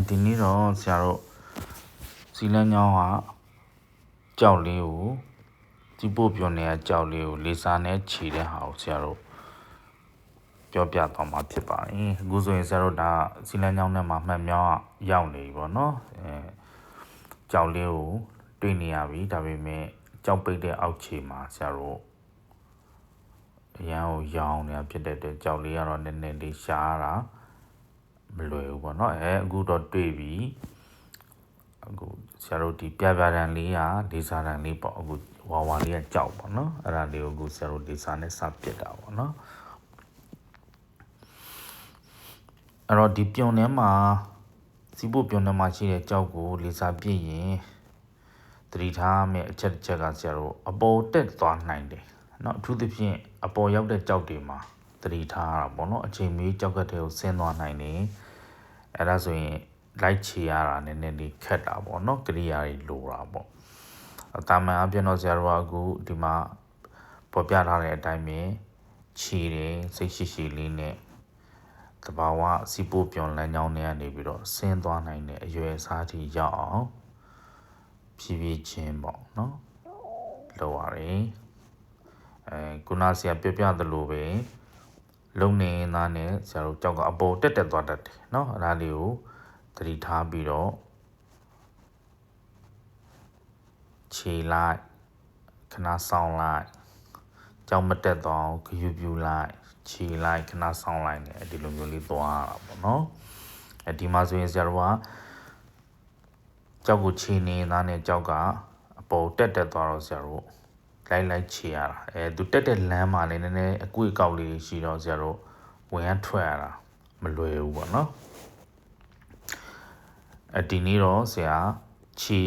ဒီနေ့တော့ဆရာတို့စီလန်းညောင်းကကြောက်လေးကိုဒီပို့ပြောနေတဲ့ကြောက်လေးကိုလေးစားနဲ့ခြေတဲ့ဟာကိုဆရာတို့ပြောပြသွားမှာဖြစ်ပါတယ်အခုဆိုရင်ဆရာတို့ဒါစီလန်းညောင်းထဲမှာမှတ်မြောင်းရောက်နေပြီပေါ့နော်ကြောက်လေးကိုတွေ့နေရပြီဒါပေမဲ့ကြောက်ပိတ်တဲ့အောက်ခြေမှာဆရာတို့အရန်ကိုရောင်းနေတာဖြစ်တဲ့အတွက်ကြောက်လေးကတော့နည်းနည်းလေးရှားတာမလွယ်ဘူးပေါ့နော်အခုတော့တွေ့ပြီအခုဆရာတို့ဒီပြပြတန်လေးကဒေစာတန်လေးပေါ့အခုဝါဝါလေးကကြောက်ပေါ့နော်အဲ့ဒါလေးကိုအခုဆရာတို့ဒေစာနဲ့စပစ်တာပေါ့နော်အဲ့တော့ဒီပြုံထဲမှာစီးဖို့ပြုံထဲမှာရှိတဲ့ကြောက်ကိုလေစာပစ်ရင်သတိထားမယ့်အချက်တစ်ချက်ကဆရာတို့အပေါ်တက်သွားနိုင်တယ်နော်အထူးသဖြင့်အပေါ်ရောက်တဲ့ကြောက်တွေမှာသတိထားရတာပေါ့နော်အချိန်မီကြောက်ကတဲ့ကိုဆင်းသွားနိုင်တယ်အဲ့ဒါဆိုရင်လိုက်ချေရတာနည်းနည်းလေးခက်တာပေါ့နော်ကိရိယာတွေလိုတာပေါ့တာမန်အပြင်တော့ဆရာတို့ကအခုဒီမှာပေါ်ပြထားတဲ့အတိုင်းပဲခြေတယ်စိတ်ရှိရှိလေးနဲ့တဘာဝစီပိုးပြောင်းလမ်းကြောင်းတွေကနေပြီးတော့ဆင်းသွားနိုင်တဲ့အရွယ်အစားထိရောက်အောင်ဖြည်းဖြည်းချင်းပေါ့နော်လောက်ရတယ်ခုနဆရာပြပြသလိုပဲလုံနေသားနဲ့ဆရာတို့ကြောက်ကအပေါ်တက်သွားတတ်တယ်เนาะအဲ့ဒါလေးကိုသတိထားပြီးတော့ခြေလိုက်ခဏဆောင်လိုက်ကြောက်မတက်တော့ဂယူပြူလိုက်ခြေလိုက်ခဏဆောင်လိုက်နဲ့ဒီလိုမျိုးလေးသွားရတာပေါ့เนาะဒီမှာဆိုရင်ဆရာတို့ကကြောက်ကိုခြေနေသားနဲ့ကြောက်ကအပေါ်တက်သွားတော့ဆရာတို့လိုက်ခြေရတာသူတက်တဲ့လမ်းမှာလည်းနည်းနည်းအကွေ့အကောက်လေးရှိတော့ဆရာတို့ဝင်ရထွက်ရတာမလွယ်ဘူးပေါ့နော်ဒီနေ့တော့ဆရာခြေ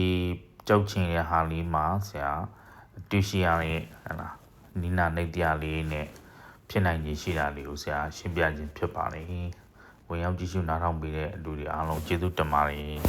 ကြောက်ချင်တဲ့ဟာလေးမှာဆရာတွေ့ရှိရတဲ့ဟလာနီနာနေတရားလေးနဲ့ဖြစ်နိုင်ခြေရှိတာလေးကိုဆရာရှင်းပြခြင်းဖြစ်ပါတယ်ဝင်ရောက်ကြည့်ရှုနားထောင်ပေးတဲ့လူတွေအားလုံးကျေးဇူးတင်ပါတယ်